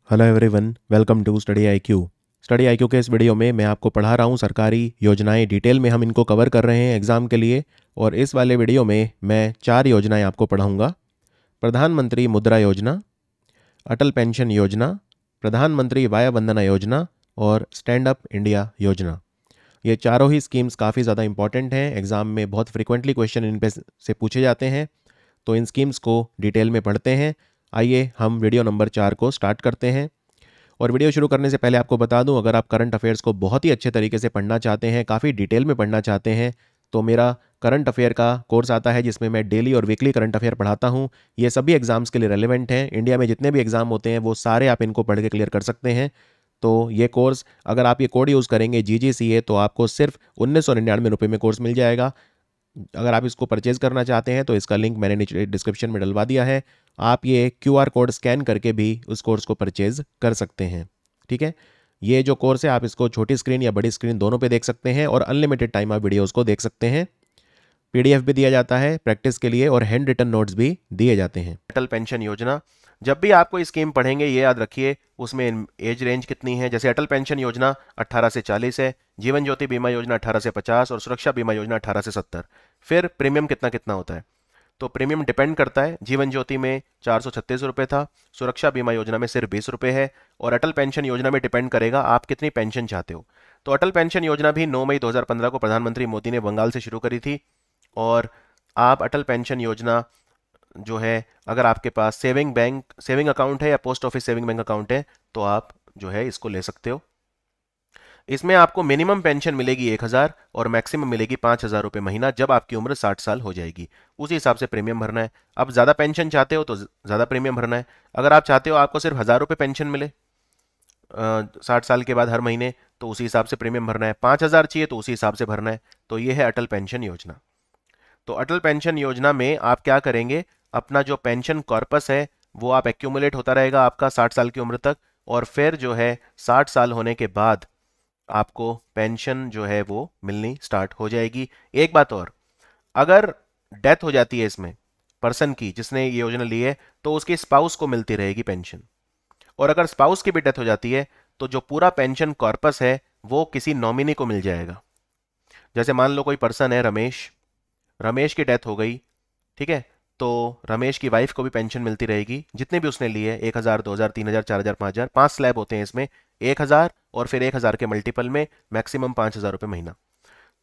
Hello everyone, welcome to study IQ. Study IQ के इस video में मैं आपको पढ़ा रहा हूँ सरकारी योजनाएं। डिटेल में हम इनको कवर कर रहे हैं एग्ज़ाम के लिए। और इस वाले वीडियो में मैं 4 योजनाएं आपको पढ़ाऊँगा। प्रधानमंत्री मुद्रा योजना, अटल पेंशन योजना, प्रधानमंत्री वाया वंदना योजना और स्टैंड अप इंडिया योजना। ये चारों ही स्कीम्स काफ़ी ज़्यादा इंपॉर्टेंट हैं। एग्ज़ाम में बहुत फ्रिक्वेंटली क्वेश्चन इन पे से पूछे जाते हैं। तो इन स्कीम्स को डिटेल में पढ़ते हैं। आइए हम वीडियो नंबर 4 को स्टार्ट करते हैं। और वीडियो शुरू करने से पहले आपको बता दूं, अगर आप करंट अफेयर्स को बहुत ही अच्छे तरीके से पढ़ना चाहते हैं, काफ़ी डिटेल में पढ़ना चाहते हैं, तो मेरा करंट अफेयर का कोर्स आता है जिसमें मैं डेली और वीकली करंट अफेयर पढ़ाता हूं। ये सभी एग्जाम्स के लिए रेलेवेंट हैं। इंडिया में जितने भी एग्जाम होते हैं वो सारे आप इनको पढ़ के क्लियर कर सकते हैं। तो ये कोर्स, अगर आप ये कोड यूज़ करेंगे GGCA, तो आपको सिर्फ 1999 रुपये में कोर्स मिल जाएगा। अगर आप इसको परचेज करना चाहते हैं तो इसका लिंक मैंने नीचे डिस्क्रिप्शन में डलवा दिया है। आप ये QR कोड स्कैन करके भी उस कोर्स को परचेज कर सकते हैं। ठीक है, ये जो कोर्स है आप इसको छोटी स्क्रीन या बड़ी स्क्रीन दोनों पे देख सकते हैं और अनलिमिटेड टाइम आप वीडियोस को देख सकते हैं। PDF भी दिया जाता है प्रैक्टिस के लिए और हैंड रिटन नोट्स भी दिए जाते हैं। अटल पेंशन योजना, जब भी आपको स्कीम पढ़ेंगे ये याद रखिए उसमें एज रेंज कितनी है। जैसे अटल पेंशन योजना 18 से 40 है, जीवन ज्योति बीमा योजना 18 से 50 और सुरक्षा बीमा योजना 18 से 70। फिर प्रीमियम कितना कितना होता है, तो प्रीमियम डिपेंड करता है। जीवन ज्योति में 436 रुपये था, सुरक्षा बीमा योजना में सिर्फ 20 रुपये है, और अटल पेंशन योजना में डिपेंड करेगा आप कितनी पेंशन चाहते हो। तो अटल पेंशन योजना भी 9 मई 2015 को प्रधानमंत्री मोदी ने बंगाल से शुरू करी थी। और आप अटल पेंशन योजना जो है, अगर आपके पास सेविंग अकाउंट है या post office saving bank account है तो आप जो है इसको ले सकते हो। इसमें आपको मिनिमम पेंशन मिलेगी 1000 और मैक्सिमम मिलेगी 5000 रुपये महीना जब आपकी उम्र 60 साल हो जाएगी। उसी हिसाब से प्रीमियम भरना है। अब ज़्यादा पेंशन चाहते हो तो ज़्यादा प्रीमियम भरना है। अगर आप चाहते हो आपको सिर्फ 1000 रुपये पेंशन मिले 60 साल के बाद हर महीने, तो उसी हिसाब से प्रीमियम भरना है। 5000 चाहिए तो उसी हिसाब से भरना है। तो ये है अटल पेंशन योजना। तो अटल पेंशन योजना में आप क्या करेंगे, अपना जो पेंशन कॉर्पस है वो आप एक्यूमुलेट होता रहेगा आपका 60 साल की उम्र तक, और फिर जो है 60 साल होने के बाद आपको पेंशन जो है वो मिलनी स्टार्ट हो जाएगी। एक बात और, अगर डेथ हो जाती है इसमें पर्सन की जिसने ये योजना ली है, तो उसके स्पाउस को मिलती रहेगी पेंशन। और अगर स्पाउस की भी डेथ हो जाती है तो जो पूरा पेंशन कॉर्पस है वो किसी नॉमिनी को मिल जाएगा। जैसे मान लो कोई पर्सन है रमेश, रमेश की डेथ हो गई, ठीक है, तो रमेश की वाइफ को भी पेंशन मिलती रहेगी जितने भी उसने लिए, 1000, 2000, 3000, 4000, 5000, 5 स्लैब होते हैं इसमें, 1000 और फिर 1000 के मल्टीपल में मैक्सिमम 5000 रुपये महीना।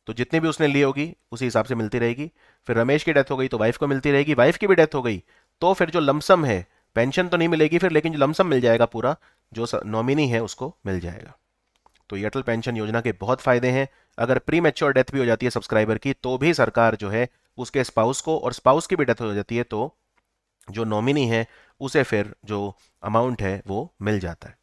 तो जितनी भी उसने ली होगी उसी हिसाब से मिलती रहेगी। फिर रमेश की डेथ हो गई तो वाइफ को मिलती रहेगी, वाइफ की भी डेथ हो गई तो फिर जो लमसम है, पेंशन तो नहीं मिलेगी फिर, लेकिन जो लमसम मिल जाएगा पूरा, जो नॉमिनी है उसको मिल जाएगा। तो ये अटल पेंशन योजना के बहुत फायदे हैं। अगर प्री मैच्योर डेथ भी हो जाती है सब्सक्राइबर की तो भी सरकार जो है उसके स्पाउस को, और स्पाउस की भी डेथ हो जाती है तो जो नॉमिनी है उसे फिर जो अमाउंट है वो मिल जाता है।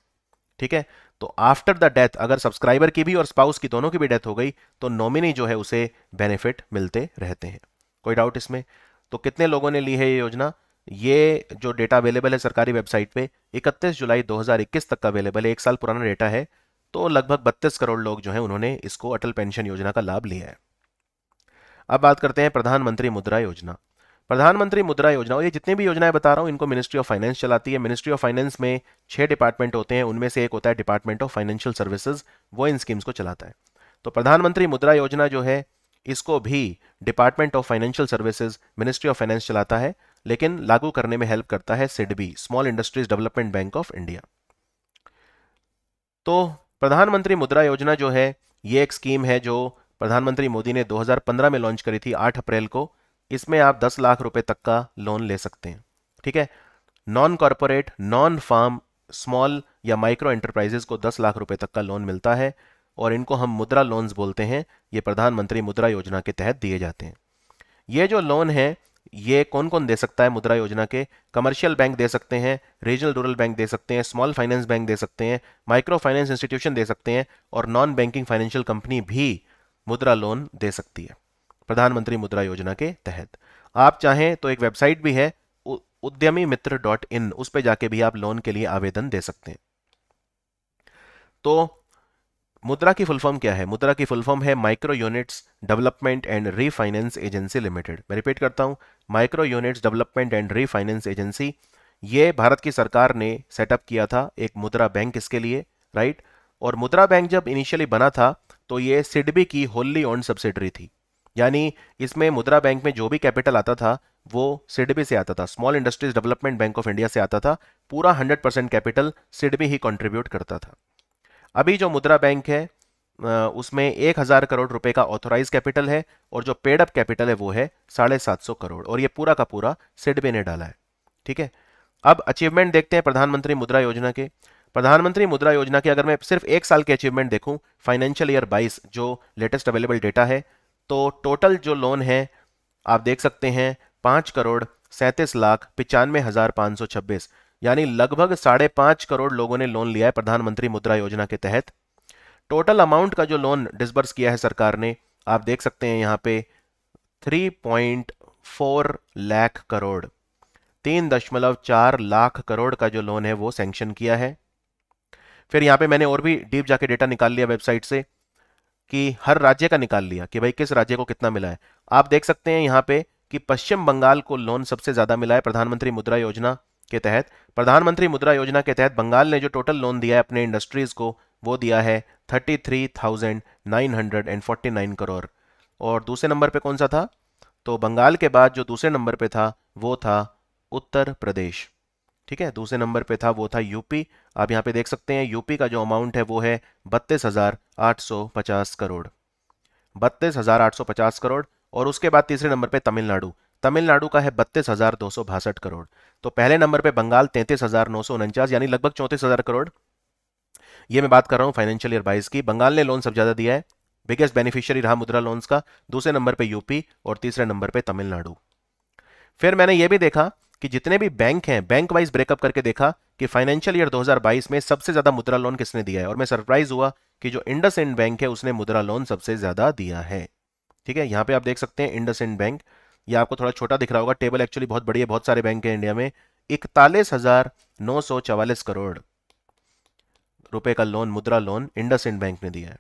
ठीक है, तो आफ्टर द डेथ अगर सब्सक्राइबर की भी और स्पाउस की दोनों की भी डेथ हो गई तो नॉमिनी जो है उसे बेनिफिट मिलते रहते हैं। कोई डाउट इसमें? तो कितने लोगों ने ली है ये योजना? ये जो डेटा अवेलेबल है सरकारी वेबसाइट पे 31 जुलाई 2021 तक का अवेलेबल है, 1 साल पुराना डेटा है। तो लगभग 32 करोड़ लोग जो हैं उन्होंने इसको अटल पेंशन योजना का लाभ लिया है। अब बात करते हैं प्रधानमंत्री मुद्रा योजना। प्रधानमंत्री मुद्रा योजना, और ये जितनी भी योजनाएं बता रहा हूं इनको मिनिस्ट्री ऑफ फाइनेंस चलाती है। मिनिस्ट्री ऑफ फाइनेंस में 6 डिपार्टमेंट होते हैं, उनमें से एक होता है डिपार्टमेंट ऑफ फाइनेंशियल सर्विसेज, वो इन स्कीम्स को चलाता है। तो प्रधानमंत्री मुद्रा योजना जो है इसको भी department of financial services, ministry of finance चलाता है, लेकिन लागू करने में हेल्प करता है SIDBI, small industries development bank of India. तो प्रधानमंत्री मुद्रा योजना जो है ये एक स्कीम है जो प्रधानमंत्री मोदी ने 2015 में लॉन्च करी थी 8 अप्रैल को। इसमें आप 10 लाख रुपए तक का लोन ले सकते हैं। ठीक है, non corporate, non farm, small या माइक्रो एंटरप्राइजेस को 10 लाख रुपए तक का लोन मिलता है, और इनको हम मुद्रा लोन्स बोलते हैं। ये प्रधानमंत्री मुद्रा योजना के तहत दिए जाते हैं। ये जो लोन है ये कौन कौन दे सकता है मुद्रा योजना के? कमर्शियल बैंक दे सकते हैं, रीजनल रूरल बैंक दे सकते हैं, स्मॉल फाइनेंस बैंक दे सकते हैं, माइक्रो फाइनेंस इंस्टीट्यूशन दे सकते हैं, और नॉन बैंकिंग फाइनेंशियल कंपनी भी मुद्रा लोन दे सकती है प्रधानमंत्री मुद्रा योजना के तहत। आप चाहें तो एक वेबसाइट भी है udyamimitr.in, उस पर जाके भी आप लोन के लिए आवेदन दे सकते हैं। तो मुद्रा की फुल फॉर्म क्या है? मुद्रा की फुल फॉर्म है micro units development and refinance agency limited. मैं रिपीट करता हूं, micro units development and refinance agency. ये भारत की सरकार ने सेटअप किया था एक मुद्रा बैंक इसके लिए, राइट। और मुद्रा बैंक जब इनिशियली बना था तो ये सिडबी की होल्ली ओन्ड सब्सिडरी थी, यानी इसमें मुद्रा बैंक में जो भी कैपिटल आता था वो सिडबी से आता था, small industries development bank of India से आता था। पूरा 100% कैपिटल सिडबी ही कंट्रीब्यूट करता था। अभी जो मुद्रा बैंक है उसमें 1,000 करोड़ रुपए का ऑथोराइज कैपिटल है और जो पेड अप कैपिटल है वो है 750 करोड़, और ये पूरा का पूरा सिडबी ने डाला है। ठीक है, अब अचीवमेंट देखते हैं प्रधानमंत्री मुद्रा योजना के। प्रधानमंत्री मुद्रा योजना के अगर मैं सिर्फ एक साल के अचीवमेंट देखूं, फाइनेंशियल ईयर 22 जो लेटेस्ट अवेलेबल डेटा है, तो टोटल जो लोन है आप देख सकते हैं 5,37,95,526, यानी लगभग 5.5 करोड़ लोगों ने लोन लिया है प्रधानमंत्री मुद्रा योजना के तहत। टोटल अमाउंट का जो लोन डिसबर्स किया है सरकार ने, आप देख सकते हैं यहाँ पे 3.4 लाख करोड़, 3.4 लाख करोड़ का जो लोन है वो सैंक्शन किया है। फिर यहाँ पे मैंने और भी डीप जाके डेटा निकाल लिया वेबसाइट से कि हर राज्य का निकाल लिया कि भाई किस राज्य को कितना मिला है। आप देख सकते हैं यहाँ पे कि पश्चिम बंगाल को लोन सबसे ज्यादा मिला है प्रधानमंत्री मुद्रा योजना के तहत। प्रधानमंत्री मुद्रा योजना के तहत बंगाल ने जो टोटल लोन दिया है अपने इंडस्ट्रीज को वो दिया है 33,949 करोड़। और दूसरे नंबर पे कौन सा था? तो बंगाल के बाद जो दूसरे नंबर पे था वो था उत्तर प्रदेश। ठीक है, दूसरे नंबर पे था वो था यूपी। आप यहाँ पे देख सकते हैं यूपी का जो अमाउंट है वो है 32,850 करोड़, 32,850 करोड़। और उसके बाद तीसरे नंबर पे तमिलनाडु, तमिलनाडु का है 32,262 करोड़। तो पहले नंबर पे बंगाल 33,949, यानी लगभग 34,000 करोड़। ये मैं बात कर रहा हूँ फाइनेंशियल ईयर 22 की। बंगाल ने लोन सबसे ज्यादा दिया है, बिगेस्ट बेनिफिशियरी रहा मुद्रा लोन्स का। दूसरे नंबर पे यूपी और तीसरे नंबर पे तमिलनाडु। फिर मैंने ये भी देखा कि जितने भी बैंक हैं बैंक वाइज ब्रेकअप करके देखा कि फाइनेंशियल ईयर 2022 में सबसे ज्यादा मुद्रा लोन किसने दिया है, और मैं सरप्राइज हुआ कि जो इंडसइंड बैंक है उसने मुद्रा लोन सबसे ज्यादा दिया है। ठीक है, यहां पे आप देख सकते हैं इंडसइंड बैंक, ये आपको थोड़ा छोटा दिख रहा होगा, टेबल एक्चुअली बहुत बड़ी है, बहुत सारे बैंक है इंडिया में। 41,944 करोड़ रुपए का लोन, मुद्रा लोन इंडसइंड बैंक ने दिया है,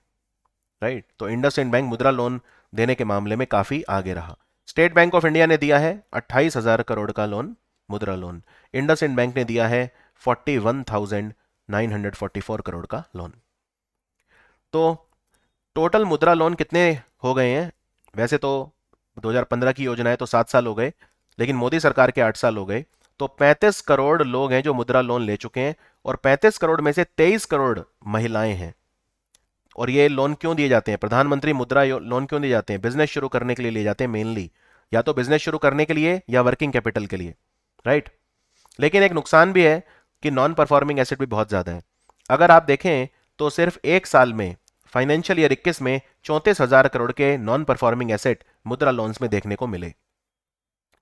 राइट। तो इंडसइंड बैंक मुद्रा लोन देने के मामले में काफी आगे रहा। स्टेट बैंक ऑफ इंडिया ने दिया है 28,000 करोड़ का लोन, मुद्रा लोन। इंडसइंड बैंक ने दिया है 41,944 करोड़ का लोन। तो टोटल मुद्रा लोन कितने हो गए हैं? वैसे तो 2015 की योजना है तो 7 साल हो गए, लेकिन मोदी सरकार के 8 साल हो गए। तो 35 करोड़ लोग हैं जो मुद्रा लोन ले चुके हैं, और 35 करोड़ में से 23 करोड़ महिलाएं हैं। और ये लोन क्यों दिए जाते हैं? प्रधानमंत्री मुद्रा लोन क्यों दिए जाते हैं? बिजनेस शुरू करने के लिए लिए जाते हैं मेनली, या तो बिजनेस शुरू करने के लिए या वर्किंग कैपिटल के लिए, राइट। लेकिन एक नुकसान भी है कि नॉन परफॉर्मिंग एसेट भी बहुत ज्यादा है। अगर आप देखें तो सिर्फ एक साल में फाइनेंशियल ईयर 21 में 34,000 करोड़ के नॉन परफॉर्मिंग एसेट मुद्रा लोन्स में देखने को मिले।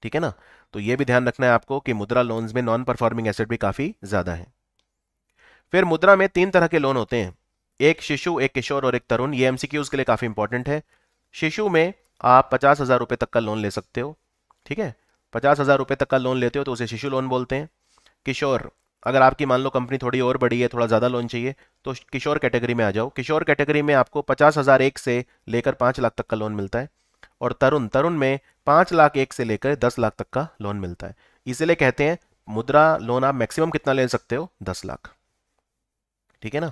ठीक है ना, तो यह भी ध्यान रखना है आपको कि मुद्रा लोन्स में नॉन परफॉर्मिंग एसेट भी काफी ज्यादा है। फिर मुद्रा में 3 तरह के लोन होते हैं, एक शिशु, एक किशोर और एक तरुण। ये एमसीक्यूज के लिए काफी इंपॉर्टेंट है। शिशु में आप 50,000 रुपए तक का लोन ले सकते हो। ठीक है, 50,000 रुपए तक का लोन लेते हो तो उसे शिशु लोन बोलते हैं। किशोर, अगर आपकी मान लो कंपनी थोड़ी और बड़ी है, थोड़ा ज्यादा लोन चाहिए, तो किशोर कैटेगरी में आ जाओ। किशोर कैटेगरी में आपको 50,000 एक से लेकर 5 लाख तक का लोन मिलता है। और तरुण, तरुण में 5 लाख एक से लेकर 10 लाख तक का लोन मिलता है। इसीलिए कहते हैं मुद्रा लोन आप मैक्सिमम कितना ले सकते हो? 10 लाख। ठीक है ना,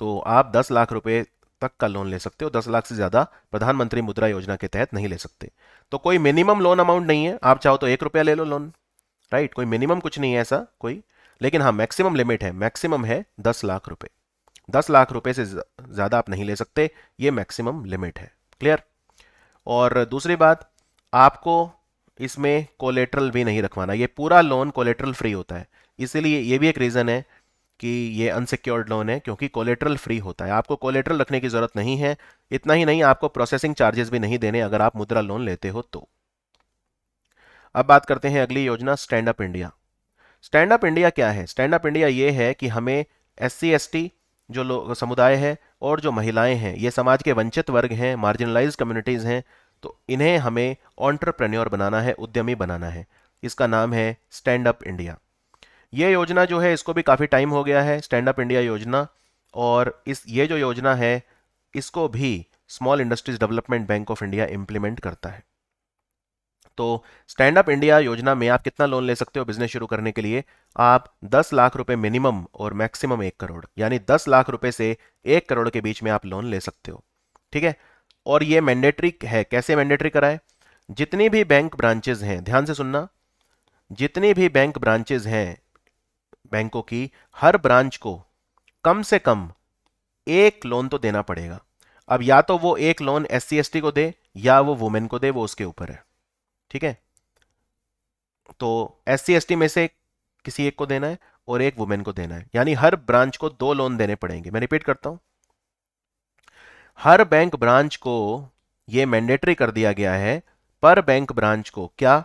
तो आप 10 लाख रुपए तक का लोन ले सकते हो, 10 लाख से ज्यादा प्रधानमंत्री मुद्रा योजना के तहत नहीं ले सकते। तो कोई मिनिमम लोन अमाउंट नहीं है, आप चाहो तो 1 रुपया ले लो लोन, राइट। कोई मिनिमम कुछ नहीं है ऐसा कोई, लेकिन हाँ मैक्सिमम लिमिट है, मैक्सिमम है 10 लाख रुपए। 10 लाख रुपए से ज्यादा आप नहीं ले सकते, ये मैक्सिमम लिमिट है। क्लियर? और दूसरी बात, आपको इसमें कोलेट्रल भी नहीं रखवाना, ये पूरा लोन कोलेट्रल फ्री होता है। इसीलिए ये भी एक रीजन है कि ये अनसिक्योर्ड लोन है, क्योंकि कोलेट्रल फ्री होता है, आपको कोलेट्रल रखने की जरूरत नहीं है। इतना ही नहीं, आपको प्रोसेसिंग चार्जेस भी नहीं देने अगर आप मुद्रा लोन लेते हो तो। अब बात करते हैं अगली योजना, stand up India. Stand up India क्या है? स्टैंड अप इंडिया ये है कि हमें SC ST जो लोग समुदाय है और जो महिलाएं हैं, ये समाज के वंचित वर्ग हैं, मार्जिनलाइज कम्युनिटीज हैं, तो इन्हें हमें ऑन्टरप्रेन्योर बनाना है, उद्यमी बनाना है। इसका नाम है स्टैंड अप इंडिया। ये योजना जो है इसको भी काफ़ी टाइम हो गया है, स्टैंड अप इंडिया योजना। और ये जो योजना है इसको भी small industries development bank of India implement करता है। तो स्टैंड अप इंडिया योजना में आप कितना लोन ले सकते हो बिजनेस शुरू करने के लिए? आप 10 लाख रुपए मिनिमम और मैक्सिमम 1 करोड़, यानी 10 लाख रुपए से 1 करोड़ के बीच में आप लोन ले सकते हो। ठीक है, और ये मैंडेटरी है। कैसे मैंडेटरी कराए? जितनी भी बैंक ब्रांचेज हैं, ध्यान से सुनना, जितनी भी बैंक ब्रांचेज हैं बैंकों की, हर ब्रांच को कम से कम एक लोन तो देना पड़ेगा। अब या तो वो एक लोन SC ST को दे या वो वुमेन को दे, वो उसके ऊपर है। ठीक है, तो SC ST में से किसी एक को देना है और एक वुमेन को देना है, यानी हर ब्रांच को 2 लोन देने पड़ेंगे। मैं रिपीट करता हूं, हर बैंक ब्रांच को यह मैंडेटरी कर दिया गया है, पर बैंक ब्रांच को क्या,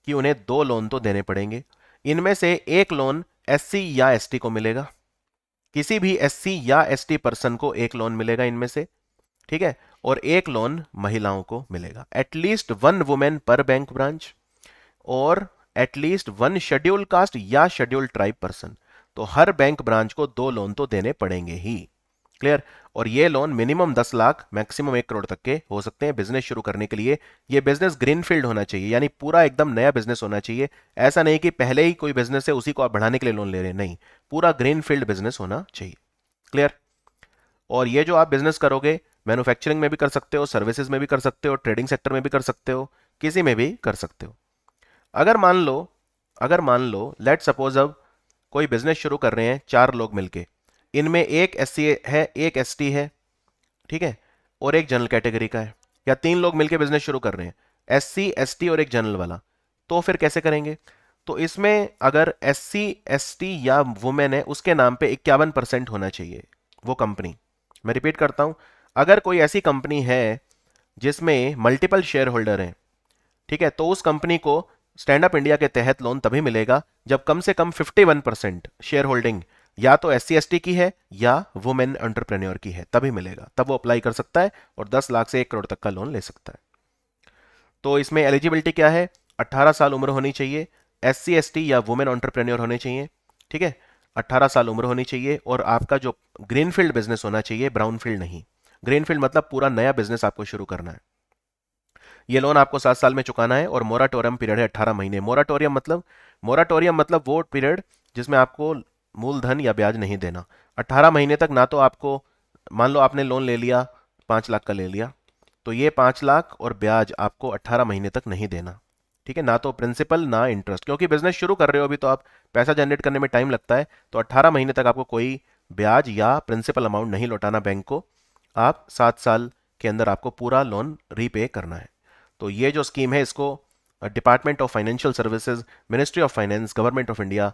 कि उन्हें 2 लोन तो देने पड़ेंगे। इनमें से एक लोन SC या ST को मिलेगा, किसी भी SC या ST पर्सन को एक लोन मिलेगा इनमें से। ठीक है, और एक लोन महिलाओं को मिलेगा। एटलीस्ट 1 वुमेन पर बैंक ब्रांच और एटलीस्ट 1 शेड्यूल कास्ट या शेड्यूल ट्राइब पर्सन। तो हर बैंक ब्रांच को 2 लोन तो देने पड़ेंगे ही। क्लियर? और ये loan minimum 10 lakh maximum 1 crore तक के हो सकते हैं बिजनेस शुरू करने के लिए। ये बिजनेस ग्रीनफील्ड होना चाहिए, यानी पूरा एकदम नया बिजनेस होना चाहिए। ऐसा नहीं कि पहले ही कोई बिजनेस है उसी को आप बढ़ाने के लिए लोन ले रहे हैं, नहीं, पूरा ग्रीनफील्ड बिजनेस होना चाहिए। क्लियर? और ये जो आप बिजनेस करोगे, मैन्युफैक्चरिंग में भी कर सकते हो, सर्विसेज में भी कर सकते हो, ट्रेडिंग सेक्टर में भी कर सकते हो, किसी में भी कर सकते हो। अगर मान लो लेट सपोज अब कोई बिजनेस शुरू कर रहे हैं 4 लोग मिलके, इनमें एक SC है, एक ST है, ठीक है, और एक जनरल कैटेगरी का है, या 3 लोग मिलके बिजनेस शुरू कर रहे हैं, SC ST और एक जनरल वाला, तो फिर कैसे करेंगे? तो इसमें अगर SC ST या वुमेन है, उसके नाम पे 51% होना चाहिए वो कंपनी। मैं रिपीट करता हूं, अगर कोई ऐसी कंपनी है जिसमें मल्टीपल शेयर होल्डर हैं, ठीक है, तो उस कंपनी को स्टैंड अप इंडिया के तहत लोन तभी मिलेगा जब कम से कम 51% शेयर होल्डिंग या तो SC ST की है या वुमेन एंटरप्रेन्योर की है, तभी मिलेगा, तब वो अप्लाई कर सकता है और 10 लाख से 1 करोड़ तक का लोन ले सकता है। तो इसमें एलिजिबिलिटी क्या है? 18 साल उम्र होनी चाहिए, SC ST या वुमेन एंटरप्रेन्योर होने चाहिए। ठीक है, 18 साल उम्र होनी चाहिए, और आपका जो ग्रीनफील्ड बिजनेस होना चाहिए, ब्राउनफील्ड नहीं। ग्रीनफील्ड मतलब पूरा नया बिजनेस आपको शुरू करना है। ये लोन आपको 7 साल में चुकाना है, और मोराटोरियम पीरियड है 18 महीने। मोराटोरियम मतलब वो पीरियड जिसमें आपको मूलधन या ब्याज नहीं देना। 18 महीने तक ना तो आपको, मान लो आपने लोन ले लिया 5 लाख का ले लिया, तो ये 5 लाख और ब्याज आपको 18 महीने तक नहीं देना। ठीक है, ना तो प्रिंसिपल ना इंटरेस्ट, क्योंकि बिजनेस शुरू कर रहे हो अभी, तो आप पैसा जनरेट करने में टाइम लगता है। तो 18 महीने तक आपको कोई ब्याज या प्रिंसिपल अमाउंट नहीं लौटाना बैंक को। आप 7 साल के अंदर आपको पूरा लोन रीपे करना है। तो ये जो स्कीम है, इसको department of financial services, ministry of finance, government of India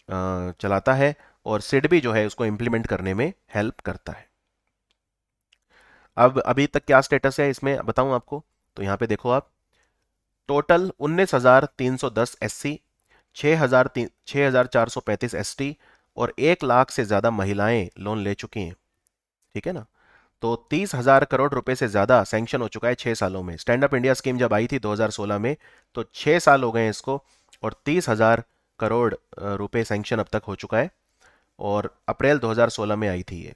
चलाता है, और सिडबी जो है उसको इंप्लीमेंट करने में हेल्प करता है। अब अभी तक क्या स्टेटस है इसमें बताऊं आपको, तो यहां पे देखो आप, टोटल 19,310 SC, 6,435 ST और 1 लाख से ज्यादा महिलाएं लोन ले चुकी हैं। ठीक है ना, तो 30,000 करोड़ रुपए से ज्यादा सैंक्शन हो चुका है 6 सालों में। स्टैंड अप इंडिया स्कीम जब आई थी 2016 में, तो 6 साल हो गए हैं इसको, और 30,000 करोड़ रुपए सैंक्शन अब तक हो चुका है, और अप्रैल 2016 में आई थी ये।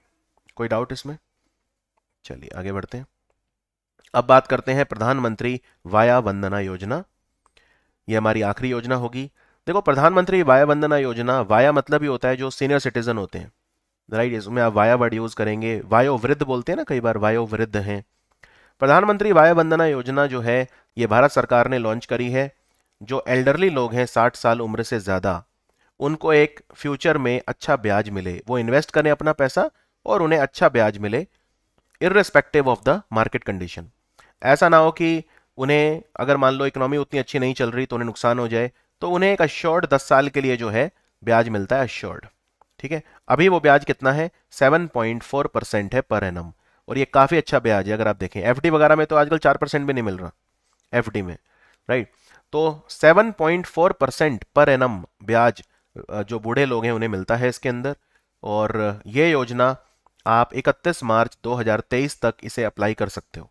कोई डाउट इसमें? चलिए आगे बढ़ते हैं। अब बात करते हैं प्रधानमंत्री वाया वंदना योजना। ये हमारी आखिरी योजना होगी। देखो, प्रधानमंत्री वाया वंदना योजना, वाया मतलब ही होता है जो सीनियर सिटीजन होते हैं, राइट, इसमें आप वाया वर्ड यूज करेंगे। वायो वृद्ध बोलते हैं ना कई बार, वायो वृद्ध हैं। प्रधानमंत्री वाया वंदना योजना जो है, ये भारत सरकार ने लॉन्च करी है। जो एल्डरली लोग हैं 60 साल उम्र से ज्यादा, उनको एक फ्यूचर में अच्छा ब्याज मिले, वो इन्वेस्ट करें अपना पैसा और उन्हें अच्छा ब्याज मिले, irrespective of the market condition. ऐसा ना हो कि उन्हें, अगर मान लो इकोनॉमी उतनी अच्छी नहीं चल रही तो उन्हें नुकसान हो जाए, तो उन्हें एक अश्योर्ड 10 साल के लिए जो है ब्याज मिलता है, अश्योर्ड। ठीक है, अभी वो ब्याज कितना है? 7.4% है पर एनम, और ये काफी अच्छा ब्याज है। अगर आप देखें FD वगैरह में तो आजकल 4% भी नहीं मिल रहा FD में, राइट। तो 7.4% पर एनम ब्याज जो बूढ़े लोग हैं उन्हें मिलता है इसके अंदर। और ये योजना आप 31 मार्च 2023 तक इसे अप्लाई कर सकते हो।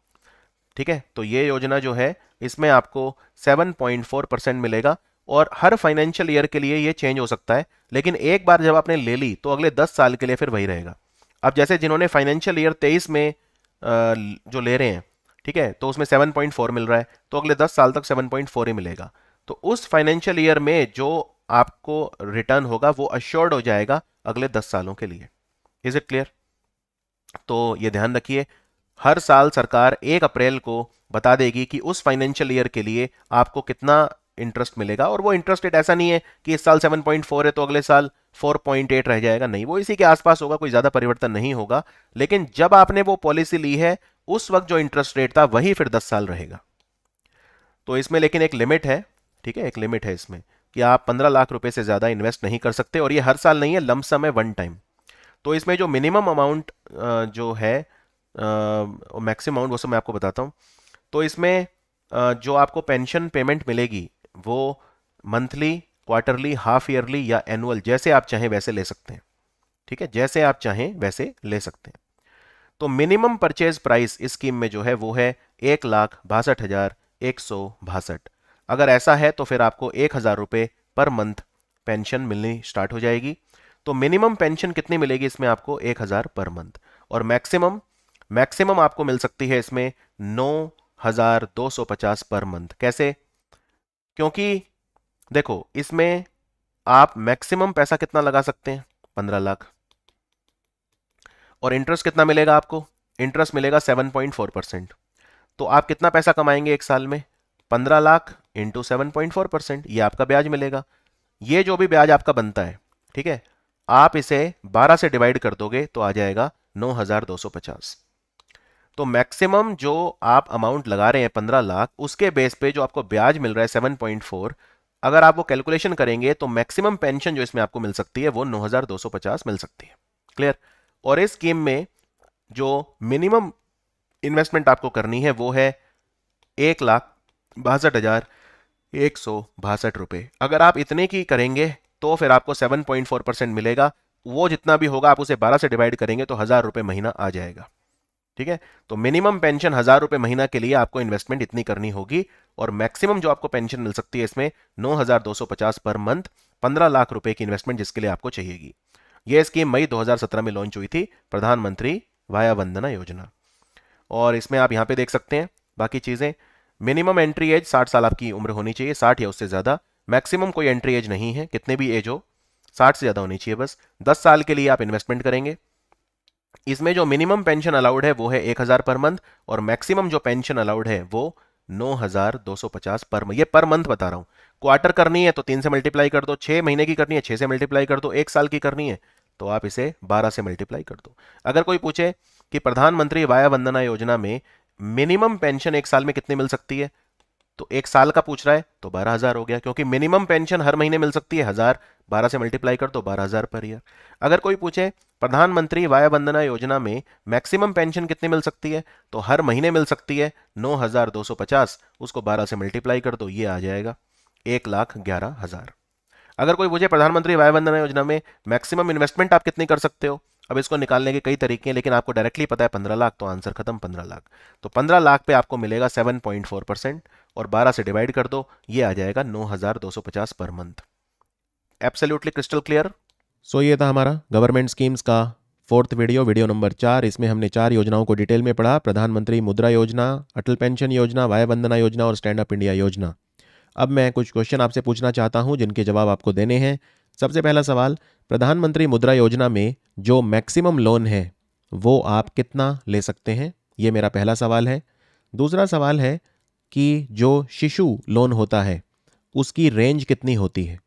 ठीक है, तो ये योजना जो है, इसमें आपको 7.4% मिलेगा, और हर फाइनेंशियल ईयर के लिए ये चेंज हो सकता है, लेकिन एक बार जब आपने ले ली तो अगले 10 साल के लिए फिर वही रहेगा। अब जैसे जिन्होंने फाइनेंशियल ईयर 23 में जो ले रहे हैं, ठीक है, तो उसमें 7.4 मिल रहा है, तो अगले 10 साल तक 7.4 ही मिलेगा। तो उस फाइनेंशियल ईयर में जो आपको रिटर्न होगा वो अश्योर्ड हो जाएगा अगले 10 सालों के लिए। Is it clear? तो ये ध्यान रखिए, हर साल सरकार 1 अप्रैल को बता देगी कि उस फाइनेंशियल ईयर के लिए आपको कितना इंटरेस्ट मिलेगा, और वो इंटरेस्ट रेट ऐसा नहीं है कि इस साल 7.4 है तो अगले साल 4.8 रह जाएगा, नहीं, वो इसी के आसपास होगा, कोई ज्यादा परिवर्तन नहीं होगा। लेकिन जब आपने वो पॉलिसी ली है उस वक्त जो इंटरेस्ट रेट था वही फिर 10 साल रहेगा। तो इसमें लेकिन एक लिमिट है, ठीक है, एक लिमिट है इसमें कि आप 15 लाख रुपए से ज्यादा इन्वेस्ट नहीं कर सकते, और ये हर साल नहीं है, लमसम है, वन टाइम। तो इसमें जो मिनिमम अमाउंट जो है, मैक्सिमम अमाउंट, वो सब मैं आपको बताता हूँ। तो इसमें जो आपको पेंशन पेमेंट मिलेगी वो मंथली, क्वार्टरली, हाफ ईयरली या एनुअल, जैसे आप चाहें वैसे ले सकते हैं। ठीक है, जैसे आप चाहें वैसे ले सकते हैं। तो मिनिमम परचेज प्राइस इस स्कीम में जो है वो है 1,62,162। अगर ऐसा है तो फिर आपको 1,000 रुपये पर मंथ पेंशन मिलनी स्टार्ट हो जाएगी। तो मिनिमम पेंशन कितनी मिलेगी इसमें आपको? 1,000 पर मंथ। और मैक्सिमम, मैक्सिमम आपको मिल सकती है इसमें 9,250 पर मंथ। कैसे? क्योंकि देखो, इसमें आप मैक्सिमम पैसा कितना लगा सकते हैं? 15 लाख। और इंटरेस्ट कितना मिलेगा आपको? इंटरेस्ट मिलेगा 7.4%। तो आप कितना पैसा कमाएंगे एक साल में? 15 लाख इंटू 7.4%, ये आपका ब्याज मिलेगा। ये जो भी ब्याज आपका बनता है, ठीक है, आप इसे 12 से डिवाइड कर दोगे तो आ जाएगा 9,250। तो मैक्सिमम जो आप अमाउंट लगा रहे हैं 15 लाख, उसके बेस पे जो आपको ब्याज मिल रहा है 7.4, अगर आप वो कैलकुलेशन करेंगे तो मैक्सिमम पेंशन जो इसमें आपको मिल सकती है वो 9,250 मिल सकती है। क्लियर? और इस स्कीम में जो मिनिमम इन्वेस्टमेंट आपको करनी है वो है 1,62,162 रुपए। अगर आप इतने की करेंगे तो फिर आपको 7.4% मिलेगा। वो जितना भी होगा आप उसे 12 से डिवाइड करेंगे तो 1,000 रुपये महीना आ जाएगा। ठीक है, तो मिनिमम पेंशन 1,000 रुपये महीना के लिए आपको इन्वेस्टमेंट इतनी करनी होगी, और मैक्सिमम जो आपको पेंशन मिल सकती है इसमें 9,250 पर मंथ, 15 लाख रुपए की इन्वेस्टमेंट जिसके लिए आपको चाहिएगी। यह स्कीम मई 2017 में लॉन्च हुई थी, प्रधानमंत्री वाया वंदना योजना। और इसमें आप यहां पे देख सकते हैं बाकी चीजें। मिनिमम एंट्री एज 60 साल आपकी उम्र होनी चाहिए, 60 या उससे ज्यादा। मैक्सिमम कोई एंट्री एज नहीं है, कितने भी एज हो, 60 से ज्यादा होनी चाहिए बस। 10 साल के लिए आप इन्वेस्टमेंट करेंगे। इसमें जो मिनिमम पेंशन अलाउड है वो है 1,000 पर मंथ, और मैक्सिमम जो पेंशन अलाउड है वो 9,250 पर मंथ। ये पर मंथ बता रहा हूं। क्वार्टर करनी है तो 3 से मल्टीप्लाई कर दो, 6 महीने की करनी है 6 से मल्टीप्लाई कर दो, 1 साल की करनी है तो आप इसे 12 से मल्टीप्लाई कर दो। अगर कोई पूछे कि प्रधानमंत्री वाया वंदना योजना में मिनिमम पेंशन एक साल में कितनी मिल सकती है, तो 1 साल का पूछ रहा है तो 12,000 हो गया, क्योंकि मिनिमम पेंशन हर महीने मिल सकती है 1,000, 12 से मल्टीप्लाई कर दो 12,000 पर ईयर। अगर कोई पूछे प्रधानमंत्री वाया वंदना योजना में मैक्सिमम पेंशन कितनी मिल सकती है, तो हर महीने मिल सकती है 9,250, उसको 12 से मल्टीप्लाई कर दो, ये आ जाएगा 1,11,000। अगर कोई पूछे प्रधानमंत्री वाया वंदना योजना में मैक्सिमम इन्वेस्टमेंट आप कितनी कर सकते हो, अब इसको निकालने के कई तरीके हैं, लेकिन आपको डायरेक्टली पता है 15 लाख, तो आंसर खत्म, 15 लाख। तो 15 लाख पे आपको मिलेगा 7.4%, और 12 से डिवाइड कर दो, ये आ जाएगा 9,250 पर month. Absolutely crystal clear? So ये था हमारा गवर्नमेंट स्कीम्स का फोर्थ वीडियो, वीडियो नंबर 4। इसमें हमने 4 योजनाओं को डिटेल में पढ़ा: प्रधानमंत्री मुद्रा योजना, अटल पेंशन योजना, वाया वंदना योजना और स्टैंड अप इंडिया योजना। अब मैं कुछ क्वेश्चन आपसे पूछना चाहता हूं जिनके जवाब आपको देने हैं। सबसे पहला सवाल, प्रधानमंत्री मुद्रा योजना में जो मैक्सिमम लोन है वो आप कितना ले सकते हैं? ये मेरा पहला सवाल है। दूसरा सवाल है कि जो शिशु लोन होता है उसकी रेंज कितनी होती है?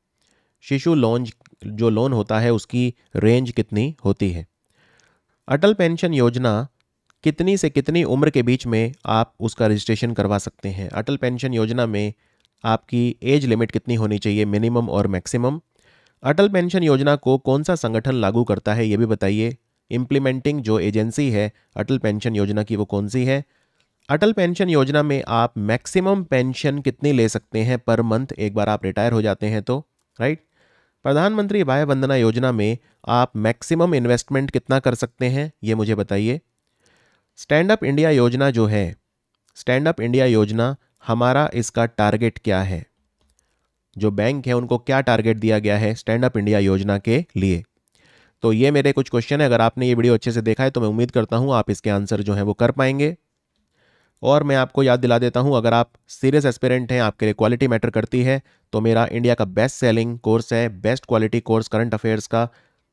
शिशु लोन जो लोन होता है उसकी रेंज कितनी होती है? अटल पेंशन योजना कितनी से कितनी उम्र के बीच में आप उसका रजिस्ट्रेशन करवा सकते हैं? अटल पेंशन योजना में आपकी एज लिमिट कितनी होनी चाहिए, मिनिमम और मैक्सिमम? अटल पेंशन योजना को कौन सा संगठन लागू करता है ये भी बताइए। इम्प्लीमेंटिंग जो एजेंसी है अटल पेंशन योजना की वो कौन सी है? अटल पेंशन योजना में आप मैक्सिमम पेंशन कितनी ले सकते हैं पर मंथ, एक बार आप रिटायर हो जाते हैं तो, राइट? प्रधानमंत्री वाया वंदना योजना में आप मैक्सिमम इन्वेस्टमेंट कितना कर सकते हैं ये मुझे बताइए। स्टैंड अप इंडिया योजना जो है, स्टैंड अप इंडिया योजना, हमारा इसका टारगेट क्या है? जो बैंक है उनको क्या टारगेट दिया गया है स्टैंड अप इंडिया योजना के लिए? तो ये मेरे कुछ क्वेश्चन है। अगर आपने ये वीडियो अच्छे से देखा है तो मैं उम्मीद करता हूं आप इसके आंसर जो है वो कर पाएंगे। और मैं आपको याद दिला देता हूं, अगर आप सीरियस एस्पिरेंट हैं, आपके लिए क्वालिटी मैटर करती है, तो मेरा इंडिया का बेस्ट सेलिंग कोर्स है best quality course current affairs का,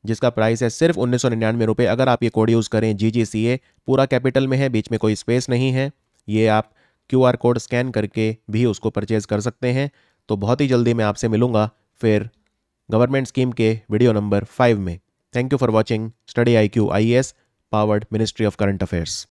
जिसका प्राइस है सिर्फ 1999 रुपये। अगर आप ये कोड यूज़ करें GGCA, पूरा कैपिटल में है, बीच में कोई स्पेस नहीं है। ये आप QR कोड स्कैन करके भी उसको परचेज कर सकते हैं। तो बहुत ही जल्दी मैं आपसे मिलूंगा फिर गवर्नमेंट स्कीम के वीडियो नंबर 5 में। Thank you for watching study IQ IAS powered ministry of current affairs.